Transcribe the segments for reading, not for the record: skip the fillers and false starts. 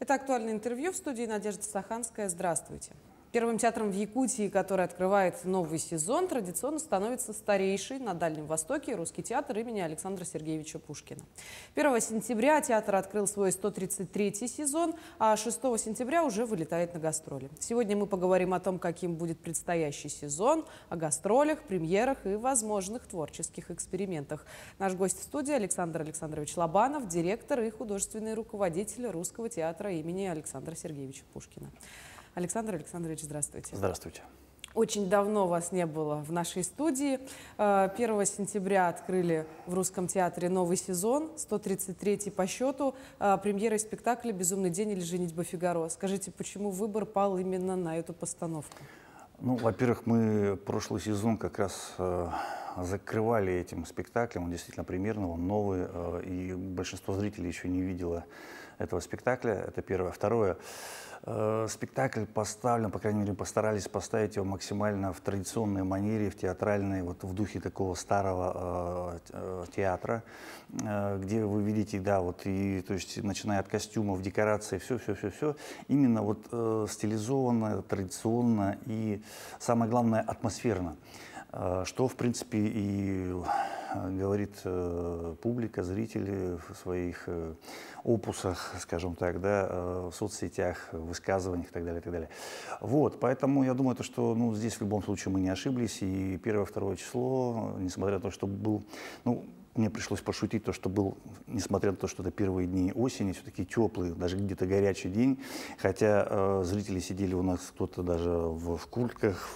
Это «Актуальное интервью», в студии Надежда Саханская. Здравствуйте. Первым театром в Якутии, который открывает новый сезон, традиционно становится старейший на Дальнем Востоке русский театр имени Александра Сергеевича Пушкина. 1 сентября театр открыл свой 133-й сезон, а 6 сентября уже вылетает на гастроли. Сегодня мы поговорим о том, каким будет предстоящий сезон, о гастролях, премьерах и возможных творческих экспериментах. Наш гость в студии Александр Александрович Лобанов, директор и художественный руководитель Русского театра имени Александра Сергеевича Пушкина. Александр Александрович, здравствуйте. Здравствуйте. Очень давно вас не было в нашей студии. 1 сентября открыли в Русском театре новый сезон, 133-й по счету, премьера спектакля «Безумный день» или «Женитьба Фигаро». Скажите, почему выбор пал именно на эту постановку? Ну, во-первых, мы прошлый сезон как раз закрывали этим спектаклем. Он действительно премьерный, он новый, и большинство зрителей еще не видело этого спектакля. Это первое. Второе. Спектакль поставлен, по крайней мере, постарались поставить его максимально в традиционной манере, в театральной, вот в духе такого старого театра, где вы видите, да, вот и, то есть, начиная от костюмов, декораций, все, именно вот стилизованно, традиционно и, самое главное, атмосферно. Что, в принципе, и говорит публика, зрители в своих опусах, скажем так, да, в соцсетях, высказываниях и так далее, и так далее. Вот, поэтому я думаю, что ну, здесь в любом случае мы не ошиблись, и 1-2 число, несмотря на то, что был, ну, мне пришлось пошутить, то, что был, несмотря на то, что это первые дни осени, все-таки теплый, даже где-то горячий день, хотя зрители сидели у нас кто-то даже в куртках,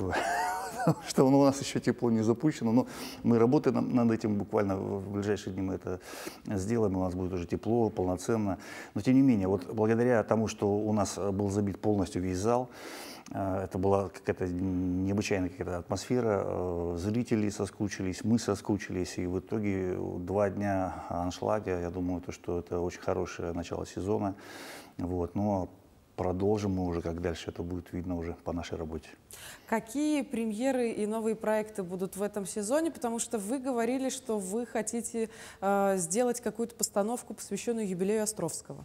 что у нас еще тепло не запущено, но мы работаем над этим, буквально в ближайшие дни мы это сделаем, у нас будет уже тепло, полноценно. Но тем не менее, вот благодаря тому, что у нас был забит полностью весь зал, это была какая-то необычайная какая-то атмосфера, зрители соскучились, мы соскучились, и в итоге 2 дня аншлага, я думаю, что это очень хорошее начало сезона, вот, но продолжим мы уже, как дальше это будет видно уже по нашей работе. Какие премьеры и новые проекты будут в этом сезоне? Потому что вы говорили, что вы хотите сделать какую-то постановку, посвященную юбилею Островского.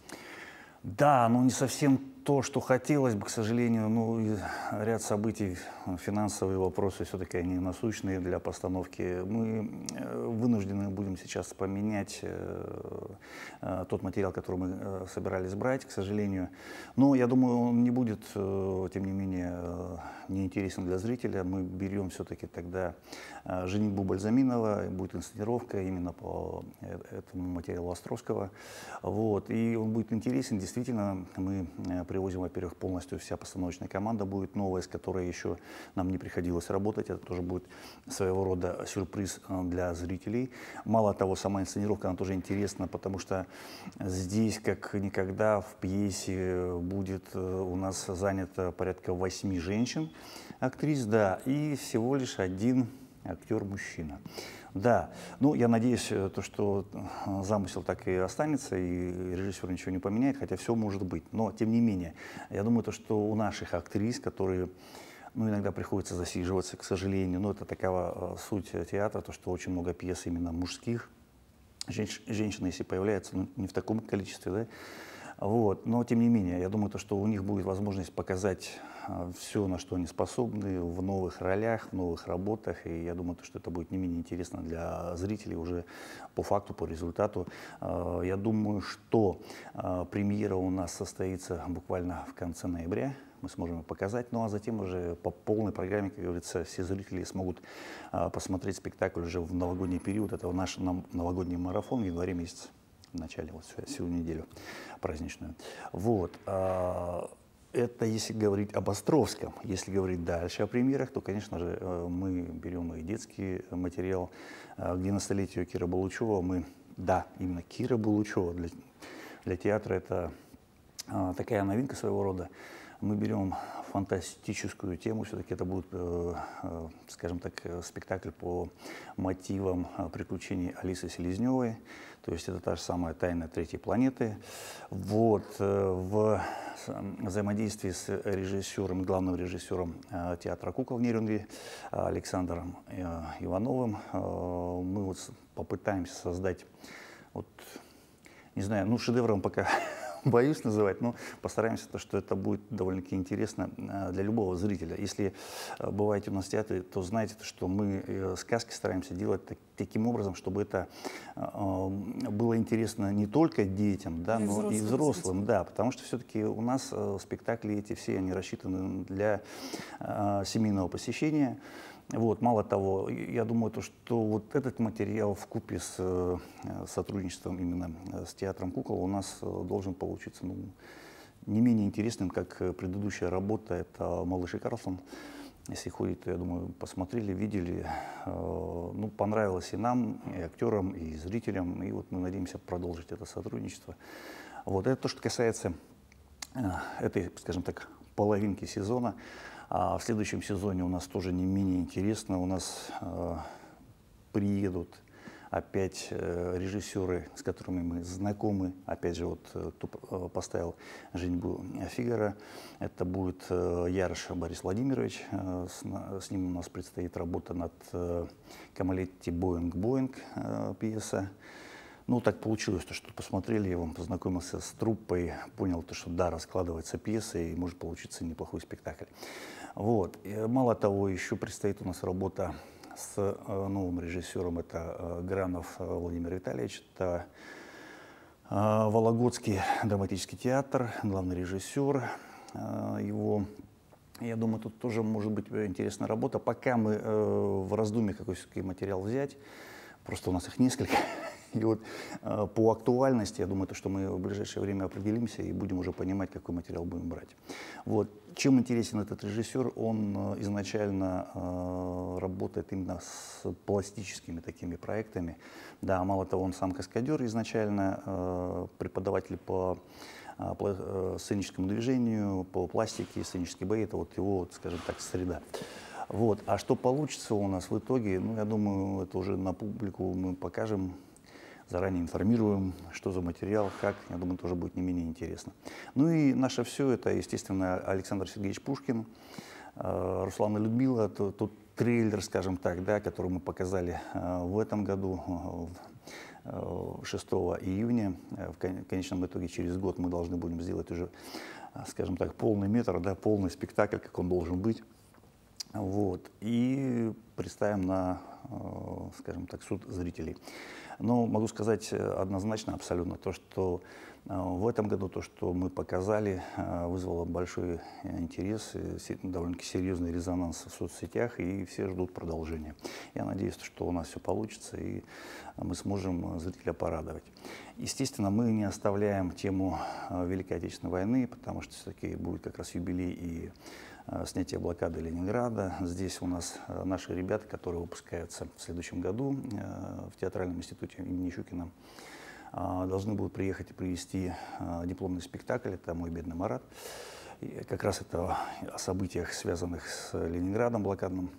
Да, но не совсем то, что хотелось бы, к сожалению. Ну, и ряд событий, финансовые вопросы все-таки они насущные для постановки. Мы вынуждены будем сейчас поменять тот материал, который мы собирались брать, к сожалению. Но я думаю, он не будет, тем не менее, неинтересен для зрителя. Мы берем все-таки тогда «Женитьбу Бальзаминова», будет инсценировка именно по этому материалу Островского. Вот. И он будет интересен. Действительно, мы привозим, во-первых, полностью вся постановочная команда будет новая, с которой еще нам не приходилось работать. Это тоже будет своего рода сюрприз для зрителей. Мало того, сама инсценировка, она тоже интересна, потому что здесь, как никогда, в пьесе будет у нас занято порядка 8 женщин, актрис, да, и всего лишь 1 актер-мужчина. Да, ну я надеюсь, что замысел так и останется, и режиссер ничего не поменяет, хотя все может быть. Но, тем не менее, я думаю, что у наших актрис, которые, ну, иногда приходится засиживаться, к сожалению, но это такова суть театра, то, что очень много пьес именно мужских, женщины, если появляются, ну, не в таком количестве, да, вот. Но, тем не менее, я думаю, что у них будет возможность показать все, на что они способны, в новых ролях, в новых работах. И я думаю, что это будет не менее интересно для зрителей уже по факту, по результату. Я думаю, что премьера у нас состоится буквально в конце ноября. Мы сможем ее показать. Ну а затем уже по полной программе, как говорится, все зрители смогут посмотреть спектакль уже в новогодний период. Это наш новогодний марафон в январе месяце. В начале, вот всю неделю праздничную. Вот. Это если говорить об Островском. Если говорить дальше о премьерах, то, конечно же, мы берем и детский материал. К 90-летию Кира Булычева мы, да, именно Кира Булычева для театра это такая новинка своего рода. Мы берем фантастическую тему, все-таки это будет, скажем так, спектакль по мотивам приключений Алисы Селезневой. То есть это та же самая «Тайна третьей планеты». Вот, в взаимодействии с режиссером, главным режиссером театра кукол в Нерюнгри Александром Ивановым мы вот попытаемся создать, вот, не знаю, ну шедевром пока боюсь называть, но постараемся, что это будет довольно-таки интересно для любого зрителя. Если бываете у нас в театре, то знаете, что мы сказки стараемся делать таким образом, чтобы это было интересно не только детям, да, но и взрослым. Да, потому что все-таки у нас спектакли эти все, они рассчитаны для семейного посещения. Вот, мало того, я думаю, что вот этот материал вкупе с сотрудничеством именно с театром кукол у нас должен получиться не менее интересным, как предыдущая работа. Это «Малыш и Карлсон». Если ходит, то, я думаю, посмотрели, видели. Ну, понравилось и нам, и актерам, и зрителям. И вот мы надеемся продолжить это сотрудничество. Вот, это то, что касается этой, скажем так, половинки сезона. А в следующем сезоне у нас тоже не менее интересно. У нас приедут опять режиссеры, с которыми мы знакомы. Опять же, вот кто поставил «Женитьбу Фигаро». Это будет Ярош Борис Владимирович. С ним у нас предстоит работа над «Камалетти Боинг-Боинг» пьеса. Ну, так получилось, что посмотрели его, познакомился с труппой, понял, что да, раскладывается пьеса и может получиться неплохой спектакль. Вот. И мало того, еще предстоит у нас работа с новым режиссером, это Гранов Владимир Витальевич, это Вологодский драматический театр, главный режиссер его. Я думаю, тут тоже может быть интересная работа. Пока мы в раздумье, какой все-таки материал взять, просто у нас их несколько. И вот по актуальности, я думаю, что мы в ближайшее время определимся и будем уже понимать, какой материал будем брать. Вот. Чем интересен этот режиссер, он изначально работает именно с пластическими такими проектами. Да, мало того, он сам каскадер изначально, преподаватель по сценическому движению, по пластике, сценические бои, это вот его, скажем так, среда. Вот. А что получится у нас в итоге, ну, я думаю, это уже на публику мы покажем. Заранее информируем, что за материал, как, я думаю, тоже будет не менее интересно. Ну и наше все, это, естественно, Александр Сергеевич Пушкин, Руслан и Людмила, тот трейлер, скажем так, да, который мы показали в этом году, 6 июня. В конечном итоге через год мы должны будем сделать уже, скажем так, полный метр, да, полный спектакль, как он должен быть. Вот. И представим на, скажем так, суд зрителей. Но могу сказать однозначно, абсолютно, то, что в этом году то, что мы показали, вызвало большой интерес, довольно-таки серьезный резонанс в соцсетях, и все ждут продолжения. Я надеюсь, что у нас все получится, и мы сможем зрителя порадовать. Естественно, мы не оставляем тему Великой Отечественной войны, потому что все-таки будет как раз юбилей и снятие блокады Ленинграда. Здесь у нас наши ребята, которые выпускаются в следующем году в театральном институте имени Щукина, должны будут приехать и провести дипломный спектакль. Это «Мой бедный Марат». И как раз это о событиях, связанных с Ленинградом блокадным.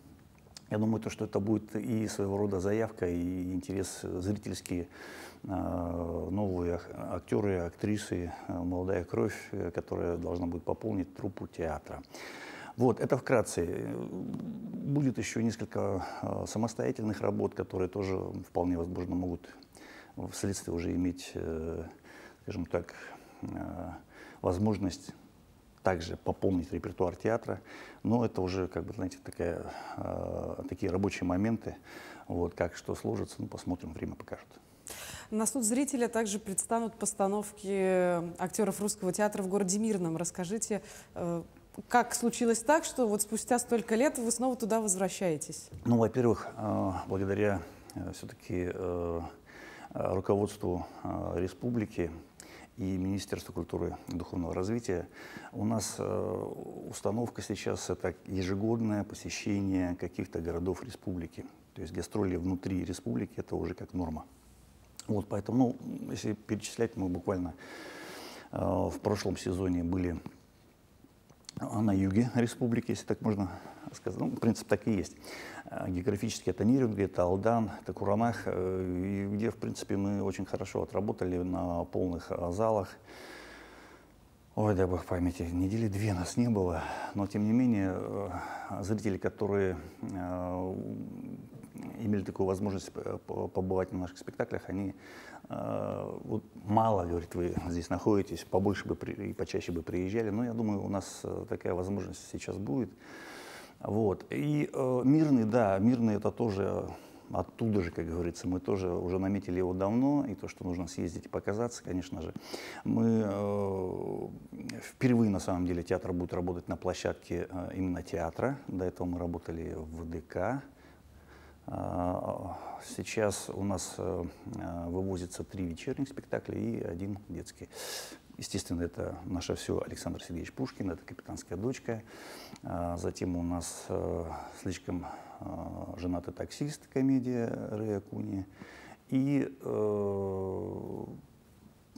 Я думаю, что это будет и своего рода заявка, и интерес зрительский. Новые актеры, актрисы, молодая кровь, которая должна будет пополнить труппу театра. Вот, это вкратце. Будет еще несколько самостоятельных работ, которые тоже вполне возможно могут вследствие уже иметь, скажем так, возможность также пополнить репертуар театра. Но это уже, как бы, знаете, такие рабочие моменты. Вот, как что сложится, ну, посмотрим, время покажет. На суд зрителя также предстанут постановки актеров Русского театра в городе Мирном. Расскажите, как случилось так, что вот спустя столько лет вы снова туда возвращаетесь? Ну, во-первых, благодаря все-таки руководству республики и Министерству культуры и духовного развития у нас установка сейчас — это ежегодное посещение каких-то городов республики. То есть гастроли внутри республики — это уже как норма. Вот поэтому, ну, если перечислять, мы буквально в прошлом сезоне были на юге республики, если так можно сказать. Ну, в принципе, так и есть. Географически это Нерюнгри, это Алдан, это Куранах, где, в принципе, мы очень хорошо отработали на полных залах. Ой, дай бог памяти, недели 2 нас не было, но тем не менее зрители, которые имели такую возможность побывать на наших спектаклях, они вот мало, говорит, вы здесь находитесь, побольше бы и почаще бы приезжали, но я думаю, у нас такая возможность сейчас будет. Вот. И Мирный, да, Мирный это тоже оттуда же, как говорится, мы тоже уже наметили его давно, и то, что нужно съездить и показаться, конечно же. Мы впервые, на самом деле, театр будет работать на площадке именно театра. До этого мы работали в ДК. Сейчас у нас вывозится 3 вечерних спектакля и 1 детский. Естественно, это наше все Александр Сергеевич Пушкин, это «Капитанская дочка». Затем у нас «Слишком женатый таксист», комедия Рэя Куни. И,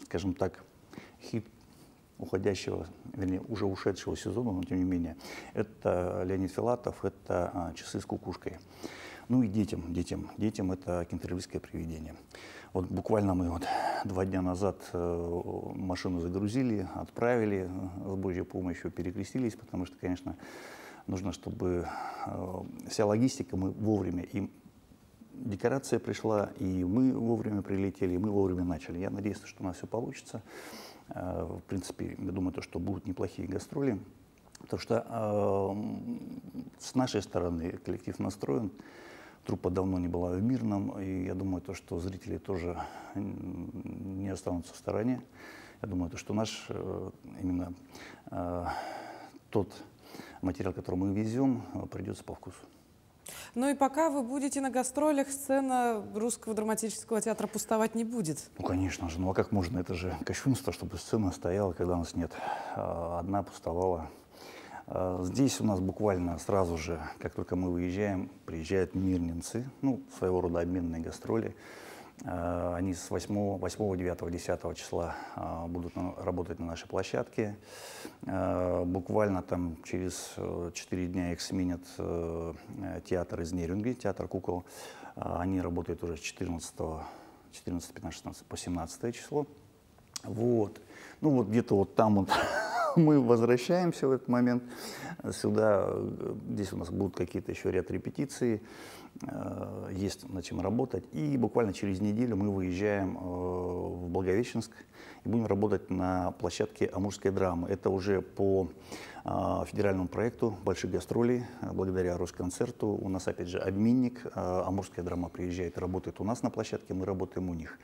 скажем так, хит уходящего, вернее, уже ушедшего сезона, но тем не менее, это Леонид Филатов, это «Часы с кукушкой». Ну и детям это «Кентервильское привидение». Вот буквально мы вот 2 дня назад машину загрузили, отправили с Божьей помощью, перекрестились, потому что, конечно, нужно, чтобы вся логистика, мы вовремя, и декорация пришла, и мы вовремя прилетели, и мы вовремя начали. Я надеюсь, что у нас все получится. В принципе, я думаю, что будут неплохие гастроли, потому что с нашей стороны коллектив настроен. Труппа давно не была в Мирном, и я думаю, что зрители тоже не останутся в стороне. Я думаю, что наш именно тот материал, который мы везем, придется по вкусу. Ну и пока вы будете на гастролях, сцена Русского драматического театра пустовать не будет. Ну, конечно же. Ну, а как можно? Это же кощунство, чтобы сцена стояла, когда нас нет. Одна пустовала. Здесь у нас буквально сразу же, как только мы выезжаем, приезжают мирнинцы, ну, своего рода обменные гастроли. Они с 8, 9, 10 числа будут работать на нашей площадке. Буквально там через 4 дня их сменят театр из Нерюнги, театр кукол. Они работают уже с 14, 15, 16 по 17 число. Вот. Ну вот где-то вот там вот мы возвращаемся в этот момент сюда. Здесь у нас будут какие-то еще ряд репетиций, есть над чем работать. И буквально через неделю мы выезжаем в Благовещенск и будем работать на площадке Амурской драмы. Это уже по федеральному проекту больших гастролей, благодаря Росконцерту. У нас, опять же, обменник. Амурская драма приезжает и работает у нас на площадке, мы работаем у них.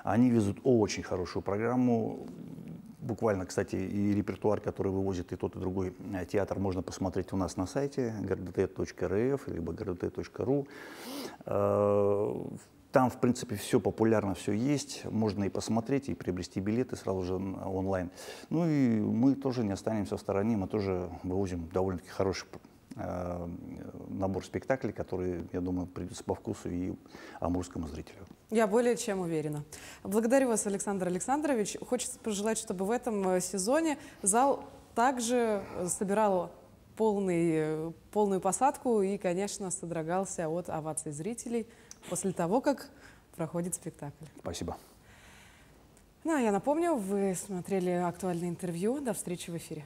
Они везут очень хорошую программу. Буквально, кстати, и репертуар, который вывозит и тот, и другой театр, можно посмотреть у нас на сайте grdт.rf либо grdт.ru. Там, в принципе, все популярно, все есть. Можно и посмотреть, и приобрести билеты сразу же онлайн. Ну и мы тоже не останемся в стороне. Мы тоже вывозим довольно-таки хороший набор спектаклей, которые, я думаю, придутся по вкусу и амурскому зрителю. Я более чем уверена. Благодарю вас, Александр Александрович. Хочется пожелать, чтобы в этом сезоне зал также собирал полную посадку и, конечно, содрогался от оваций зрителей после того, как проходит спектакль. Спасибо. Ну, а я напомню, вы смотрели актуальное интервью. До встречи в эфире.